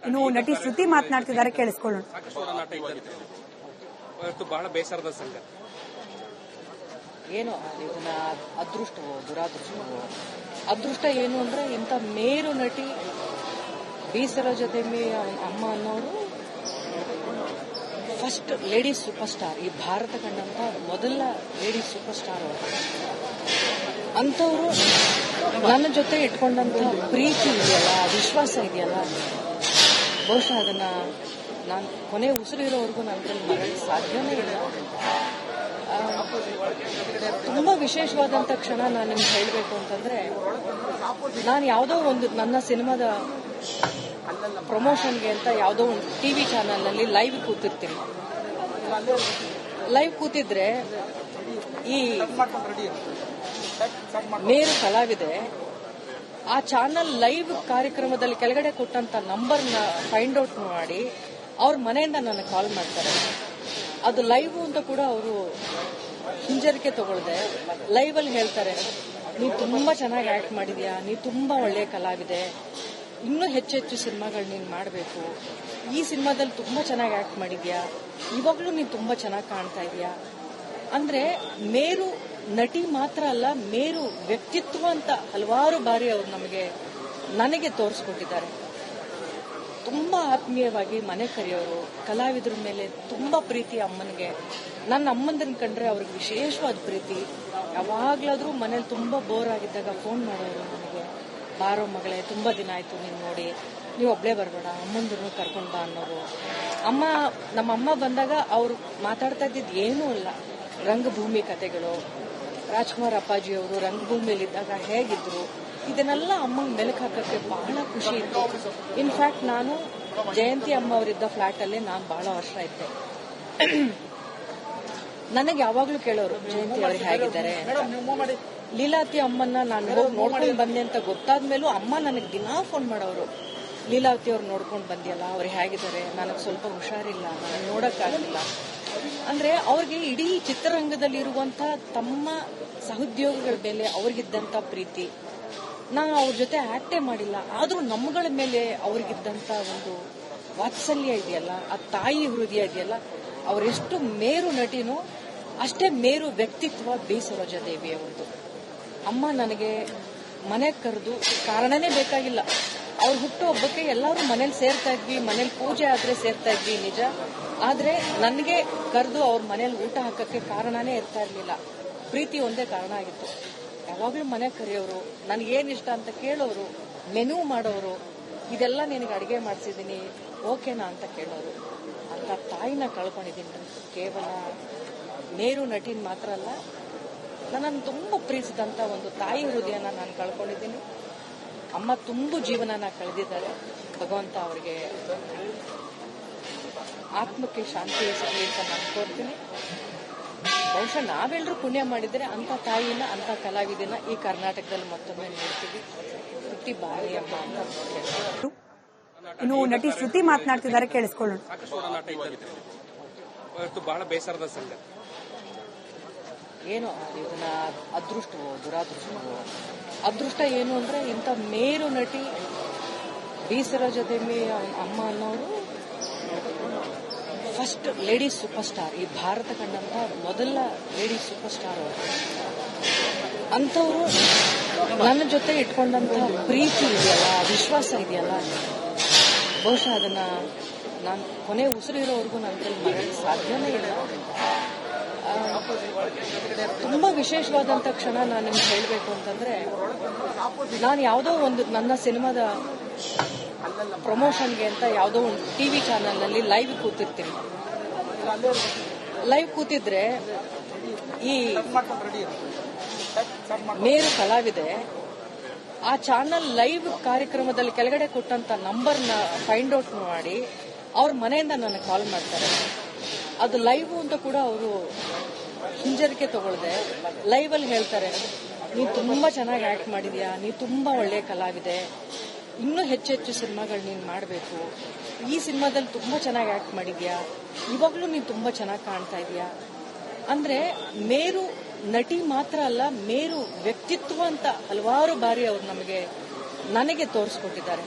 ಇನ್ನು ನಟಿ ಶ್ರುತಿ ಮಾತನಾಡ್ತಿದ್ದಾರೆ, ಕೇಳಿಸ್ಕೊಳ್ಳೋಣ. ಬಹಳ ಬೇಸರದ ಸಂಗತಿ ಏನು ಇದನ್ನ ಅದೃಷ್ಟವೋ ದುರಾದೃಷ್ಟವೋ. ಅದೃಷ್ಟ ಏನು ಅಂದ್ರೆ ಇಂಥ ಮೇರು ನಟಿ ಬೇಸರ ಜೊತೆ ಅಮ್ಮ ಅನ್ನೋರು ಫಸ್ಟ್ ಲೇಡಿ ಸೂಪರ್ ಸ್ಟಾರ್, ಈ ಭಾರತ ಕಂಡಂತ ಮೊದಲ ಲೇಡಿ ಸೂಪರ್ ಸ್ಟಾರ್ ಅವರು. ಅಂಥವ್ರು ನನ್ನ ಜೊತೆ ಇಟ್ಕೊಂಡಂತ ಪ್ರೀತಿ ಇದೆಯಲ್ಲ, ವಿಶ್ವಾಸ ಇದೆಯಲ್ಲ, ಬಹುಶಃ ಅದನ್ನ ನಾನು ಕೊನೆ ಉಸಿರಿರೋವರೆಗೂ ನನ್ನ ಮರಳಿ ಸಾಧ್ಯನೇ ಇಲ್ಲ. ತುಂಬಾ ವಿಶೇಷವಾದಂತ ಕ್ಷಣ ನಾನು ನಿಮ್ಗೆ ಹೇಳಬೇಕು ಅಂತಂದ್ರೆ, ನಾನು ಯಾವುದೋ ಒಂದು ನನ್ನ ಸಿನಿಮಾದ ಪ್ರಮೋಷನ್ಗೆ ಅಂತ ಯಾವುದೋ ಒಂದು ಟಿವಿ ಚಾನಲ್ನಲ್ಲಿ ಲೈವ್ ಕೂತಿರ್ತೀನಿ. ಲೈವ್ ಕೂತಿದ್ರೆ ಈ ಮೇರು ಕಲಾವಿದೆ ಆ ಚಾನಲ್ ಲೈವ್ ಕಾರ್ಯಕ್ರಮದಲ್ಲಿ ಕೆಳಗಡೆ ಕೊಟ್ಟಂತ ನಂಬರ್ನ ಫೈಂಡ್ ಔಟ್ ಮಾಡಿ ಅವ್ರ ಮನೆಯಿಂದ ನನಗೆ ಕಾಲ್ ಮಾಡ್ತಾರೆ. ಅದು ಲೈವ್ ಅಂತ ಕೂಡ ಅವರು ಹಿಂಜರಿಕೆ ತಗೊಳ್ದೆ ಲೈವ್ ಅಲ್ಲಿ ಹೇಳ್ತಾರೆ, ನೀ ತುಂಬಾ ಚೆನ್ನಾಗಿ ಆಕ್ಟ್ ಮಾಡಿದ್ಯಾ, ನೀ ತುಂಬಾ ಒಳ್ಳೆಯ ಕಲಾವಿದೆ, ಇನ್ನೂ ಹೆಚ್ಚೆಚ್ಚು ಸಿನಿಮಾಗಳು ನೀನು ಮಾಡಬೇಕು, ಈ ಸಿನಿಮಾದಲ್ಲಿ ತುಂಬಾ ಚೆನ್ನಾಗಿ ಆಕ್ಟ್ ಮಾಡಿದ್ಯಾ, ಇವಾಗ್ಲೂ ನೀನು ತುಂಬಾ ಚೆನ್ನಾಗಿ ಕಾಣ್ತಾ ಇದೀಯಾ. ಅಂದ್ರೆ ಮೇರು ನಟಿ ಮಾತ್ರ ಅಲ್ಲ, ಮೇರು ವ್ಯಕ್ತಿತ್ವ ಅಂತ ಹಲವಾರು ಬಾರಿ ಅವರು ನನಗೆ ತೋರಿಸ್ಕೊಟ್ಟಿದ್ದಾರೆ. ತುಂಬಾ ಆತ್ಮೀಯವಾಗಿ ಮನೆ ಕರೆಯೋರು, ಕಲಾವಿದರ ಮೇಲೆ ತುಂಬಾ ಪ್ರೀತಿ. ಅಮ್ಮನಿಗೆ ನನ್ನ ಅಮ್ಮಂದನ್ನ ಕಂಡ್ರೆ ಅವ್ರಿಗೆ ವಿಶೇಷವಾದ ಪ್ರೀತಿ. ಯಾವಾಗ್ಲಾದ್ರೂ ಮನೇಲಿ ತುಂಬಾ ಬೋರ್ ಆಗಿದ್ದಾಗ ಫೋನ್ ಮಾಡೋರು ನನಗೆ, ಬಾರೋ ಮಗಳೇ ತುಂಬಾ ದಿನ ಆಯ್ತು ನೀನ್ ನೋಡಿ, ನೀವು ಒಬ್ಳೇ ಬರಬೇಡ, ಅಮ್ಮಂದ್ರನ್ನು ಕರ್ಕೊಂಡ್ ಬಾ ಅನ್ನೋರು. ನಮ್ಮ ಅಮ್ಮ ಬಂದಾಗ ಅವ್ರು ಮಾತಾಡ್ತಾ ಇದ್ದಿದ್ದು ಏನೂ ಇಲ್ಲ, ರಂಗಭೂಮಿ ಕತೆಗಳು, ರಾಜ್ಕುಮಾರ್ ಅಪ್ಪಾಜಿ ಅವರು ರಂಗಭೂಮಿಯಲ್ಲಿದ್ದಾಗ ಹೇಗಿದ್ರು, ಇದನ್ನೆಲ್ಲ ಅಮ್ಮಂಗೆ ಮೆಲುಕು ಹಾಕಕ್ಕೆ ಬಹಳ ಖುಷಿ ಇತ್ತು. ಇನ್ಫ್ಯಾಕ್ಟ್ ನಾನು ಜಯಂತಿ ಅಮ್ಮ ಅವರಿದ್ದ ಫ್ಲಾಟ್ ಅಲ್ಲೇ ನಾನು ಬಹಳ ವರ್ಷ ಇದ್ದೆ. ನನಗೆ ಯಾವಾಗ್ಲೂ ಕೇಳೋರು ಜಯಂತಿ ಅವ್ರಿಗೆ ಹೇಗಿದ್ದಾರೆ. ಲೀಲಾವತಿ ಅಮ್ಮನ್ನ ನಾನು ಹೋಗಿ ನೋಡ್ಕೊಂಡು ಬಂದೆ ಅಂತ ಗೊತ್ತಾದ್ಮೇಲೂ ಅಮ್ಮ ನನಗೆ ದಿನಾ ಫೋನ್ ಮಾಡೋರು, ಲೀಲಾವತಿ ಅವ್ರು ನೋಡ್ಕೊಂಡು ಬಂದಿಯಲ್ಲ, ಅವ್ರು ಹೇಗಿದ್ದಾರೆ, ನನಗೆ ಸ್ವಲ್ಪ ಹುಷಾರಿಲ್ಲ, ನಾನು ನೋಡಕ್ಕಾಗಲಿಲ್ಲ. ಅಂದ್ರೆ ಅವ್ರಿಗೆ ಇಡೀ ಚಿತ್ರರಂಗದಲ್ಲಿ ಇರುವಂತ ತಮ್ಮ ಸಹೋದ್ಯೋಗಿಗಳ ಮೇಲೆ ಅವ್ರಿಗಿದ್ದಂತ ಪ್ರೀತಿ, ನಾನು ಅವ್ರ ಜೊತೆ ಆಕ್ಟೇ ಮಾಡಿಲ್ಲ, ಆದ್ರೂ ನಮ್ಮಗಳ ಮೇಲೆ ಅವ್ರಿಗಿದ್ದಂತ ಒಂದು ವಾತ್ಸಲ್ಯ ಇದೆಯಲ್ಲ, ಆ ತಾಯಿ ಹೃದಯ ಇದೆಯಲ್ಲ, ಅವರೆಷ್ಟು ಮೇರು ನಟಿನೋ ಅಷ್ಟೇ ಮೇರು ವ್ಯಕ್ತಿತ್ವ ಬಿ ಸರೋಜಾದೇವಿ ಅವರದು. ಅಮ್ಮ ನನಗೆ ಮನೆಗೆ ಕರೆದು ಕಾರಣನೇ ಬೇಕಾಗಿಲ್ಲ, ಅವ್ರ ಹುಟ್ಟು ಹಬ್ಬಕ್ಕೆ ಎಲ್ಲರೂ ಮನೇಲಿ ಸೇರ್ತಾ ಇದ್ವಿ, ಮನೇಲಿ ಪೂಜೆ ಆದ್ರೆ ಸೇರ್ತಾ ಇದ್ವಿ ನಿಜ, ಆದ್ರೆ ನನಗೆ ಕರೆದು ಅವ್ರ ಮನೇಲಿ ಊಟ ಹಾಕಕ್ಕೆ ಕಾರಣನೇ ಇರ್ತಾ ಇರ್ಲಿಲ್ಲ, ಪ್ರೀತಿ ಒಂದೇ ಕಾರಣ ಆಗಿತ್ತು. ಯಾವಾಗ್ಲೂ ಮನೆಗೆ ಕರೆಯೋರು, ನನಗೇನ್ ಇಷ್ಟ ಅಂತ ಕೇಳೋರು, ಮೆನು ಮಾಡೋರು, ಇದೆಲ್ಲ ನಿನಗೆ ಅಡಿಗೆ ಮಾಡಿಸಿದೀನಿ ಓಕೆನಾ ಅಂತ ಕೇಳೋರು. ಅಂತ ತಾಯಿನ ಕಳ್ಕೊಂಡಿದ್ದೀನಿ. ಕೇವಲ ಮೇರು ನಟಿನ ಮಾತ್ರ ಅಲ್ಲ, ನನ್ನನ್ನು ತುಂಬಾ ಪ್ರೀತಿಸಿದಂತ ಒಂದು ತಾಯಿ ಹೃದಯನ ನಾನು ಕಳ್ಕೊಂಡಿದ್ದೀನಿ. ಅಮ್ಮ ತುಂಬು ಜೀವನನ ಕಳೆದಿದ್ದಾರೆ. ಭಗವಂತ ಅವರಿಗೆ ಆತ್ಮಕ್ಕೆ ಶಾಂತಿ ಸಿಗಲಿ ಅಂತ ನಾನು ಕೋರ್ತೀನಿ. ಬಹುಶಃ ನಾವೆಲ್ಲರೂ ಪುಣ್ಯ ಮಾಡಿದ್ರೆ ಅಂತ ತಾಯಿನ, ಅಂತ ಕಲಾವಿದನ ಈ ಕರ್ನಾಟಕದಲ್ಲಿ ಮತ್ತೊಮ್ಮೆ ನೋಡ್ತೀವಿ. ತುಟ್ಟಿ ಬಾರಿ ಅಮ್ಮ ಅಂತ. ಇನ್ನು ನಟಿ ಶ್ರುತಿ ಮಾತನಾಡ್ತಿದ್ದಾರೆ, ಕೇಳಿಸ್ಕೊಳ್ಳೋಣ. ಬಹಳ ಬೇಸರದ ಸಂಗತಿ ಏನು ಇದನ್ನ ಅದೃಷ್ಟವೋ ದುರಾದೃಷ್ಟವೋ. ಅದೃಷ್ಟ ಏನು ಅಂದ್ರೆ ಇಂಥ ಮೇರು ನಟಿ ಬೇಸರ ಜೊತೆ ಅಮ್ಮ ಅನ್ನೋರು ಫಸ್ಟ್ ಲೇಡಿ ಸೂಪರ್ ಸ್ಟಾರ್, ಈ ಭಾರತ ಕಂಡಂತ ಮೊದಲ ಲೇಡಿ ಸೂಪರ್ ಸ್ಟಾರ್ ಅವರು. ಅಂಥವ್ರು ನನ್ನ ಜೊತೆ ಇಟ್ಕೊಂಡಂತ ಪ್ರೀತಿ ಇದೆಯಲ್ಲ, ವಿಶ್ವಾಸ ಇದೆಯಲ್ಲ, ಬಹುಶಃ ಅದನ್ನ ನಾನು ಕೊನೆ ಉಸಿರಿರೋವರೆಗೂ ನನ್ನ ಮರಳಿ ಸಾಧ್ಯನೇ ಇಲ್ಲ. ತುಂಬಾ ವಿಶೇಷವಾದಂತ ಕ್ಷಣ ನಾನು ನಿಮ್ಗೆ ಹೇಳಬೇಕು ಅಂತಂದ್ರೆ, ನಾನು ಯಾವುದೋ ಒಂದು ನನ್ನ ಸಿನಿಮಾದ ಪ್ರಮೋಷನ್ಗೆ ಅಂತ ಯಾವುದೋ ಒಂದು ಟಿವಿ ಚಾನಲ್ನಲ್ಲಿ ಲೈವ್ ಕೂತಿರ್ತೀನಿ. ಲೈವ್ ಕೂತಿದ್ರೆ ಈ ಮೇರು ಕಲಾವಿದೆ ಆ ಚಾನಲ್ ಲೈವ್ ಕಾರ್ಯಕ್ರಮದಲ್ಲಿ ಕೆಳಗಡೆ ಕೊಟ್ಟಂತ ನಂಬರ್ನ ಫೈಂಡ್ ಔಟ್ ಮಾಡಿ ಅವ್ರ ಮನೆಯಿಂದ ನನಗೆ ಕಾಲ್ ಮಾಡ್ತಾರೆ. ಅದು ಲೈವ್ ಅಂತ ಕೂಡ ಅವರು ಹಿಂಜರಿಕೆ ತಗೊಳ್ದೆ ಲೈವ್ ಅಲ್ಲಿ ಹೇಳ್ತಾರೆ, ನೀ ತುಂಬಾ ಚೆನ್ನಾಗಿ ಆಕ್ಟ್ ಮಾಡಿದ್ಯಾ, ನೀ ತುಂಬಾ ಒಳ್ಳೆಯ ಕಲಾವಿದೆ, ಇನ್ನೂ ಹೆಚ್ಚೆಚ್ಚು ಸಿನಿಮಾಗಳು ನೀನು ಮಾಡಬೇಕು, ಈ ಸಿನಿಮಾದಲ್ಲಿ ತುಂಬಾ ಚೆನ್ನಾಗಿ ಆಕ್ಟ್ ಮಾಡಿದ್ಯಾ, ಇವಾಗ್ಲೂ ನೀನು ತುಂಬಾ ಚೆನ್ನಾಗಿ ಕಾಣ್ತಾ ಇದೀಯಾ. ಅಂದ್ರೆ ಮೇರು ನಟಿ ಮಾತ್ರ ಅಲ್ಲ, ಮೇರು ವ್ಯಕ್ತಿತ್ವ ಅಂತ ಹಲವಾರು ಬಾರಿ ಅವರು ನನಗೆ ತೋರಿಸ್ಕೊಟ್ಟಿದ್ದಾರೆ.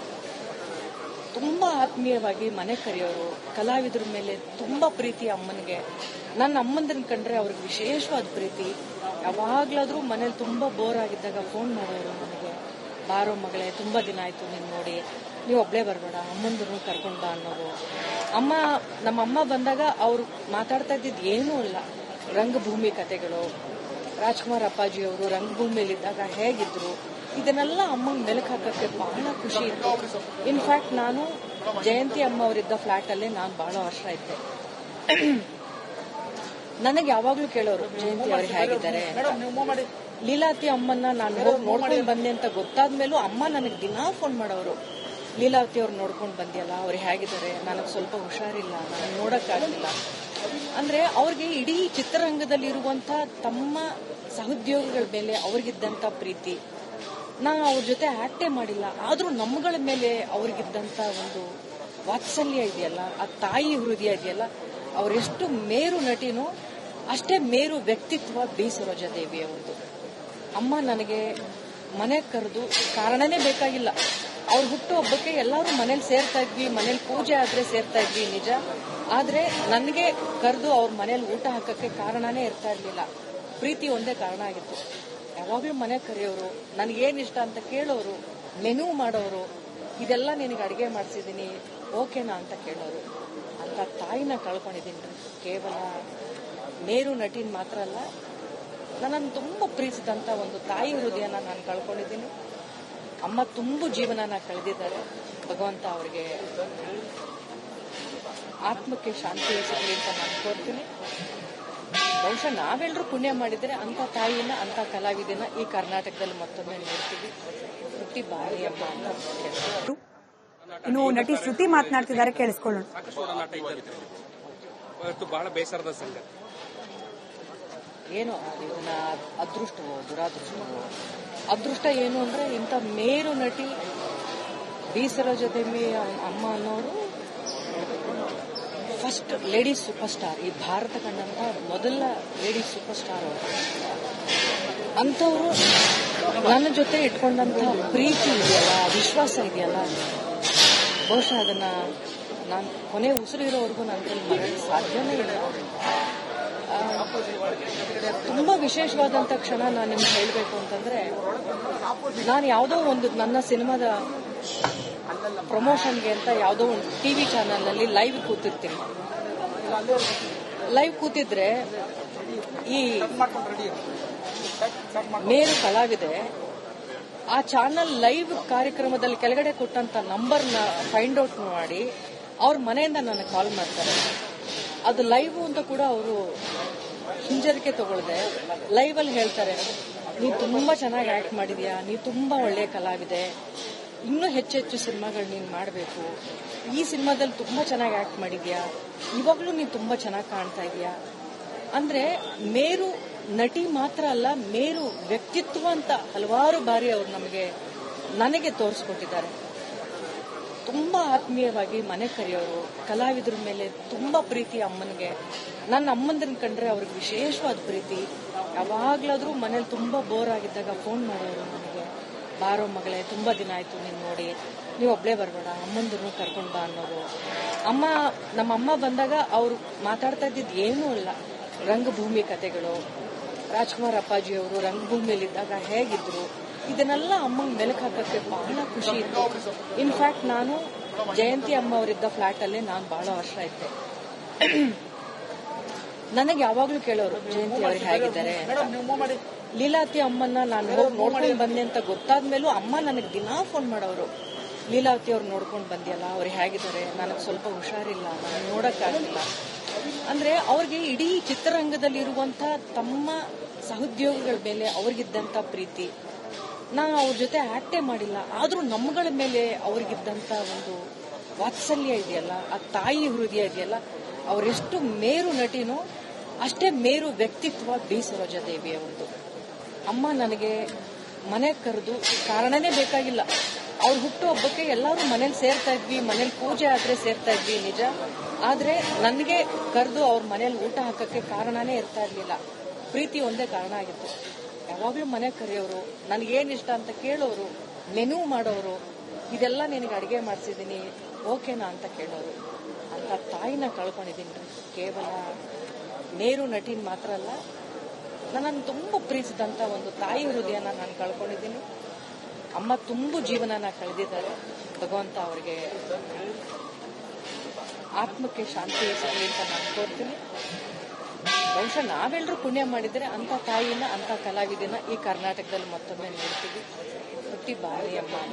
ತುಂಬಾ ಆತ್ಮೀಯವಾಗಿ ಮನೆ ಕರೆಯೋರು, ಕಲಾವಿದರ ಮೇಲೆ ತುಂಬಾ ಪ್ರೀತಿ ಅಮ್ಮನಿಗೆ. ನನ್ನ ಅಮ್ಮಂದ್ರನ್ನ ಕಂಡ್ರೆ ಅವ್ರಿಗೆ ವಿಶೇಷವಾದ ಪ್ರೀತಿ. ಯಾವಾಗ್ಲಾದ್ರೂ ಮನೇಲಿ ತುಂಬಾ ಬೋರ್ ಆಗಿದ್ದಾಗ ಫೋನ್ ಮಾಡೋರು ನನಗೆ, ಬಾರೋ ಮಗಳೇ ತುಂಬಾ ದಿನ ಆಯ್ತು ನೀನ್ ನೋಡಿ, ನೀವು ಒಬ್ಳೇ ಬರಬೇಡ, ಅಮ್ಮಂದ್ರನ್ನು ಕರ್ಕೊಂಡ್ ಬಾ ಅನ್ನೋರು. ನಮ್ಮ ಅಮ್ಮ ಬಂದಾಗ ಅವ್ರು ಮಾತಾಡ್ತಾ ಇದ್ದಿದ್ದು ಏನೂ ಇಲ್ಲ, ರಂಗಭೂಮಿ ಕತೆಗಳು, ರಾಜ್ಕುಮಾರ್ ಅಪ್ಪಾಜಿಯವರು ರಂಗಭೂಮಿಯಲ್ಲಿದ್ದಾಗ ಹೇಗಿದ್ರು ಇದನ್ನೆಲ್ಲ ಅಮ್ಮಂಗೆ ಮೆಲುಕು ಹಾಕಕ್ಕೆ ಬಹಳ ಖುಷಿ ಇತ್ತು. ಇನ್ಫ್ಯಾಕ್ಟ್ ನಾನು ಜಯಂತಿ ಅಮ್ಮ ಅವರಿದ್ದ ಫ್ಲಾಟ್ ಅಲ್ಲೇ ನಾನು ಬಹಳ ವರ್ಷ ಇದ್ದೆ. ನನಗೆ ಯಾವಾಗ್ಲೂ ಕೇಳೋರು, ಜಯಂತಿ ಅವ್ರು ಹೇಗಿದ್ದಾರೆ. ಲೀಲಾವತಿ ಅಮ್ಮನ್ನ ನಾನು ಹೋಗಿ ನೋಡ್ಕೊಂಡು ಬಂದೆ ಅಂತ ಗೊತ್ತಾದ್ಮೇಲೂ ಅಮ್ಮ ನನಗೆ ದಿನಾ ಫೋನ್ ಮಾಡೋರು, ಲೀಲಾವತಿ ಅವ್ರು ನೋಡ್ಕೊಂಡು ಬಂದಿಯಲ್ಲ, ಅವ್ರು ಹೇಗಿದ್ದಾರೆ, ನನಗೆ ಸ್ವಲ್ಪ ಹುಷಾರಿಲ್ಲ, ನಾನು ನೋಡಕ್ಕಾಗಿಲ್ಲ. ಅಂದ್ರೆ ಅವ್ರಿಗೆ ಇಡೀ ಚಿತ್ರರಂಗದಲ್ಲಿರುವಂತ ತಮ್ಮ ಸಹೋದ್ಯೋಗಿಗಳ ಮೇಲೆ ಅವ್ರಿಗಿದ್ದಂತ ಪ್ರೀತಿ. ನಾವು ಅವ್ರ ಜೊತೆ ಆಕ್ಟೇ ಮಾಡಿಲ್ಲ, ಆದ್ರೂ ನಮ್ಮಗಳ ಮೇಲೆ ಅವ್ರಿಗಿದ್ದಂತ ಒಂದು ವಾತ್ಸಲ್ಯ ಇದೆಯಲ್ಲ, ಆ ತಾಯಿ ಹೃದಯ ಇದೆಯಲ್ಲ, ಅವರೆಷ್ಟು ಮೇರು ನಟಿನೋ ಅಷ್ಟೇ ಮೇರು ವ್ಯಕ್ತಿತ್ವ ಬಿ ಸರೋಜಾದೇವಿ ಅವರದು. ಅಮ್ಮ ನನಗೆ ಮನೆ ಕರೆದು ಕಾರಣನೇ ಬೇಕಾಗಿಲ್ಲ. ಅವ್ರ ಹುಟ್ಟು ಹಬ್ಬಕ್ಕೆ ಎಲ್ಲರೂ ಮನೇಲಿ ಸೇರ್ತಾ ಇದ್ವಿ, ಮನೇಲಿ ಪೂಜೆ ಆದ್ರೆ ಸೇರ್ತಾ ಇದ್ವಿ ನಿಜ, ಆದ್ರೆ ನನಗೆ ಕರೆದು ಅವ್ರ ಮನೇಲಿ ಊಟ ಹಾಕಕ್ಕೆ ಕಾರಣನೇ ಇರ್ತಾ ಇರ್ಲಿಲ್ಲ. ಪ್ರೀತಿ ಒಂದೇ ಕಾರಣ ಆಗಿತ್ತು. ಯಾವಾಗ್ಲೂ ಮನೆ ಕರೆಯೋರು, ನನಗೇನ್ ಇಷ್ಟ ಅಂತ ಕೇಳೋರು, ಮೆನು ಮಾಡೋರು, ಇದೆಲ್ಲ ನಿನಗೆ ಅಡಿಗೆ ಮಾಡಿಸಿದೀನಿ ಓಕೆನಾ ಅಂತ ಕೇಳೋರು. ಅಂತ ತಾಯಿನ ಕಳ್ಕೊಂಡಿದ್ದೀನಿ. ಕೇವಲ ಮೇರು ನಟಿನ್ ಮಾತ್ರ ಅಲ್ಲ, ನನ್ನನ್ನು ತುಂಬಾ ಪ್ರೀತಿಸಿದಂತ ಒಂದು ತಾಯಿ ಹೃದಯನ ನಾನು ಕಳ್ಕೊಂಡಿದ್ದೀನಿ. ಅಮ್ಮ ತುಂಬು ಜೀವನನ ಕಳೆದಿದ್ದಾರೆ. ಭಗವಂತ ಅವರಿಗೆ ಆತ್ಮಕ್ಕೆ ಶಾಂತಿ ಸಿಗಲಿ ಅಂತ ನಾನು ಕೋರ್ತೀನಿ. ಬಹುಶಃ ನಾವೆಲ್ಲರೂ ಪುಣ್ಯ ಮಾಡಿದ್ರೆ ಅಂತ ತಾಯಿನ, ಅಂತ ಕಲಾವಿದನ ಈ ಕರ್ನಾಟಕದಲ್ಲಿ ಮತ್ತೊಮ್ಮೆ ನೋಡ್ತೀವಿ. ಹುಟ್ಟಿ ಬಾರಿ ಅಮ್ಮ ಅಂತ ಕೇಳ್ತಾರೆ. ಇನ್ನು ನಟಿ ಶ್ರುತಿ ಮಾತನಾಡ್ತಿದ್ದಾರೆ, ಕೇಳಿಸ್ಕೊಳ್ಳೋಣ. ಸಾಕಷ್ಟು ಒಡನಾಟ ಇತ್ತು, ಇವತ್ತು ಬಹಳ ಬೇಸರದ ಸಂಗತಿ. ಏನು ಇದನ್ನ ಅದೃಷ್ಟವೋ ದುರಾದೃಷ್ಟವೋ? ಅದೃಷ್ಟ ಏನು ಅಂದ್ರೆ ಇಂಥ ಮೇರು ನಟಿ ಬಿ ಸರೋಜಾದೇವಿ ಅಮ್ಮ ಅನ್ನೋರು ಫಸ್ಟ್ ಲೇಡೀಸ್ ಸೂಪರ್ ಸ್ಟಾರ್, ಈ ಭಾರತ ಕಂಡಂತ ಮೊದಲ ಲೇಡೀಸ್ ಸೂಪರ್ ಸ್ಟಾರ್ ಅವರು. ಅಂಥವ್ರು ನನ್ನ ಜೊತೆ ಇಟ್ಕೊಂಡಂತ ಪ್ರೀತಿ ಇದೆಯಲ್ಲ, ವಿಶ್ವಾಸ ಇದೆಯಲ್ಲ, ಬಹುಶಃ ಅದನ್ನ ನಾನು ಕೊನೆ ಉಸಿರು ಇರೋವರೆಗೂ ನನ್ನ ಮರೆಯಲು ಸಾಧ್ಯನೇ ಇಲ್ಲ. ತುಂಬಾ ವಿಶೇಷವಾದಂತ ಕ್ಷಣ ನಾನು ನಿಮ್ಗೆ ಹೇಳಬೇಕು ಅಂತಂದ್ರೆ, ನಾನು ಯಾವುದೋ ಒಂದು ನನ್ನ ಸಿನಿಮಾದ ಪ್ರಮೋಷನ್ಗೆ ಅಂತ ಯಾವುದೋ ಒಂದು ಟಿವಿ ಚಾನೆಲ್ ನಲ್ಲಿ ಲೈವ್ ಕೂತಿರ್ತೀನಿ. ಲೈವ್ ಕೂತಿದ್ರೆ ಈ ಮೇರು ಕಲಾವಿದೆ ಆ ಚಾನೆಲ್ ಲೈವ್ ಕಾರ್ಯಕ್ರಮದಲ್ಲಿ ಕೆಳಗಡೆ ಕೊಟ್ಟಂತ ನಂಬರ್ನ ಫೈಂಡ್ ಔಟ್ ಮಾಡಿ ಅವ್ರ ಮನೆಯಿಂದ ನನಗೆ ಕಾಲ್ ಮಾಡ್ತಾರೆ. ಅದು ಲೈವ್ ಅಂತ ಕೂಡ ಅವರು ಹಿಂಜರಿಕೆ ತಗೊಳ್ದೆ ಲೈವ್ ಅಲ್ಲಿ ಹೇಳ್ತಾರೆ, ನೀ ತುಂಬಾ ಚೆನ್ನಾಗಿ ಆಕ್ಟ್ ಮಾಡಿದ್ಯಾ, ನೀ ತುಂಬಾ ಒಳ್ಳೆಯ ಕಲಾವಿದೆ, ಇನ್ನೂ ಹೆಚ್ಚೆಚ್ಚು ಸಿನಿಮಾಗಳು ನೀನು ಮಾಡಬೇಕು, ಈ ಸಿನಿಮಾದಲ್ಲಿ ತುಂಬಾ ಚೆನ್ನಾಗಿ ಆಕ್ಟ್ ಮಾಡಿದ್ಯಾ, ಇವಾಗ್ಲೂ ನೀನು ತುಂಬಾ ಚೆನ್ನಾಗಿ ಕಾಣ್ತಾ ಇದೀಯಾ. ಅಂದ್ರೆ ಮೇರು ನಟಿ ಮಾತ್ರ ಅಲ್ಲ, ಮೇರು ವ್ಯಕ್ತಿತ್ವ ಅಂತ ಹಲವಾರು ಬಾರಿ ಅವರು ನನಗೆ ತೋರಿಸ್ಕೊಟ್ಟಿದ್ದಾರೆ. ತುಂಬಾ ಆತ್ಮೀಯವಾಗಿ ಮನೆ ಕರೆಯೋರು, ಕಲಾವಿದರ ಮೇಲೆ ತುಂಬಾ ಪ್ರೀತಿ ಅಮ್ಮನಿಗೆ. ನನ್ನ ಅಮ್ಮಂದ್ರನ್ನ ಕಂಡ್ರೆ ಅವ್ರಿಗೆ ವಿಶೇಷವಾದ ಪ್ರೀತಿ. ಯಾವಾಗ್ಲಾದ್ರೂ ಮನೇಲಿ ತುಂಬಾ ಬೋರ್ ಆಗಿದ್ದಾಗ ಫೋನ್ ಮಾಡೋರು ನನಗೆ, ಬಾರೋ ಮಗಳೇ ತುಂಬಾ ದಿನ ಆಯ್ತು ನೀನ್ ನೋಡಿ, ನೀವು ಒಬ್ಳೇ ಬರಬೇಡ, ಅಮ್ಮಂದ್ರನ್ನು ಕರ್ಕೊಂಡ್ ಬಾ ಅನ್ನೋರು. ನಮ್ಮ ಅಮ್ಮ ಬಂದಾಗ ಅವ್ರು ಮಾತಾಡ್ತಾ ಇದ್ದಿದ್ದು ಏನೂ ಇಲ್ಲ, ರಂಗಭೂಮಿ ಕತೆಗಳು, ರಾಜ್ಕುಮಾರ್ ಅಪ್ಪಾಜಿಯವರು ರಂಗಭೂಮಿಯಲ್ಲಿದ್ದಾಗ ಹೇಗಿದ್ರು ಇದನ್ನೆಲ್ಲ ಅಮ್ಮಂಗೆ ಮೆಲುಕು ಹಾಕಕ್ಕೆ ಬಹಳ ಖುಷಿ ಇತ್ತು. ಇನ್ಫ್ಯಾಕ್ಟ್ ನಾನು ಜಯಂತಿ ಅಮ್ಮ ಅವರಿದ್ದ ಫ್ಲಾಟ್ ಅಲ್ಲೇ ನಾನು ಬಹಳ ವರ್ಷ ಇದ್ದೆ. ನನಗೆ ಯಾವಾಗ್ಲೂ ಕೇಳೋರು, ಜಯಂತಿ ಅವ್ರು ಹೇಗಿದ್ದಾರೆ. ಲೀಲಾವತಿ ಅಮ್ಮನ್ನ ನಾನು ಹೋಗಿ ನೋಡ್ಕೊಂಡು ಬಂದೆ ಅಂತ ಗೊತ್ತಾದ್ಮೇಲೂ ಅಮ್ಮ ನನಗೆ ದಿನಾ ಫೋನ್ ಮಾಡೋರು, ಲೀಲಾವತಿ ಅವ್ರು ನೋಡ್ಕೊಂಡು ಬಂದಿಯಲ್ಲ, ಅವ್ರು ಹೇಗಿದ್ದಾರೆ, ನನಗೆ ಸ್ವಲ್ಪ ಹುಷಾರಿಲ್ಲ, ನಾನು ನೋಡಕ್ಕಾಗಿಲ್ಲ. ಅಂದ್ರೆ ಅವ್ರಿಗೆ ಇಡೀ ಚಿತ್ರರಂಗದಲ್ಲಿರುವಂತ ತಮ್ಮ ಸಹೋದ್ಯೋಗಿಗಳ ಮೇಲೆ ಅವ್ರಿಗಿದ್ದಂತ ಪ್ರೀತಿ. ನಾವು ಅವ್ರ ಜೊತೆ ಆಕ್ಟೇ ಮಾಡಿಲ್ಲ, ಆದ್ರೂ ನಮ್ಮಗಳ ಮೇಲೆ ಅವ್ರಿಗಿದ್ದಂತ ಒಂದು ವಾತ್ಸಲ್ಯ ಇದೆಯಲ್ಲ, ಆ ತಾಯಿ ಹೃದಯ ಇದೆಯಲ್ಲ, ಅವರೆಷ್ಟು ಮೇರು ನಟಿನೋ ಅಷ್ಟೇ ಮೇರು ವ್ಯಕ್ತಿತ್ವ ಬಿ ಸರೋಜಾದೇವಿ ಅವರದು. ಅಮ್ಮ ನನಗೆ ಮನೆ ಕರೆದು ಕಾರಣನೇ ಬೇಕಾಗಿಲ್ಲ. ಅವ್ರ ಹುಟ್ಟು ಹಬ್ಬಕ್ಕೆ ಎಲ್ಲರೂ ಮನೇಲಿ ಸೇರ್ತಾ ಇದ್ವಿ, ಮನೇಲಿ ಪೂಜೆ ಆದ್ರೆ ಸೇರ್ತಾ ಇದ್ವಿ ನಿಜ, ಆದ್ರೆ ನನಗೆ ಕರೆದು ಅವ್ರ ಮನೇಲಿ ಊಟ ಹಾಕಕ್ಕೆ ಕಾರಣನೇ ಇರ್ತಾ ಇರ್ಲಿಲ್ಲ. ಪ್ರೀತಿ ಒಂದೇ ಕಾರಣ ಆಗಿತ್ತು. ಯಾವಾಗ್ಲೂ ಮನೆ ಕರೆಯೋರು, ನನಗೇನ್ ಇಷ್ಟ ಅಂತ ಕೇಳೋರು, ಮೆನು ಮಾಡೋರು, ಇದೆಲ್ಲ ನಿನಗೆ ಅಡಿಗೆ ಮಾಡಿಸಿದೀನಿ ಓಕೆನಾ ಅಂತ ಕೇಳೋರು. ಅಂತ ತಾಯಿನ ಕಳ್ಕೊಂಡಿದ್ದೀನಿ ರೀ. ಕೇವಲ ಮೇರು ನಟಿನ ಮಾತ್ರ ಅಲ್ಲ, ನನ್ನನ್ನು ತುಂಬ ಪ್ರೀತಿಸಿದಂಥ ಒಂದು ತಾಯಿ ಹೃದಯನ ನಾನು ಕಳ್ಕೊಂಡಿದ್ದೀನಿ. ಅಮ್ಮ ತುಂಬು ಜೀವನನ ಕಳೆದಿದ್ದಾರೆ. ಭಗವಂತ ಅವರಿಗೆ ಆತ್ಮಕ್ಕೆ ಶಾಂತಿ ಸಿಗಲಿ ಅಂತ ನಾನು ಕೋರ್ತೀನಿ. ಬಹುಶಃ ನಾವೆಲ್ಲರೂ ಪುಣ್ಯ ಮಾಡಿದರೆ ಅಂಥ ತಾಯಿನ, ಅಂಥ ಕಲಾವಿದನ ಈ ಕರ್ನಾಟಕದಲ್ಲಿ ಮತ್ತೊಮ್ಮೆ ನೋಡ್ತೀವಿ. ಹುಟ್ಟಿ ಬಾಳಿ ಅಮ್ಮ.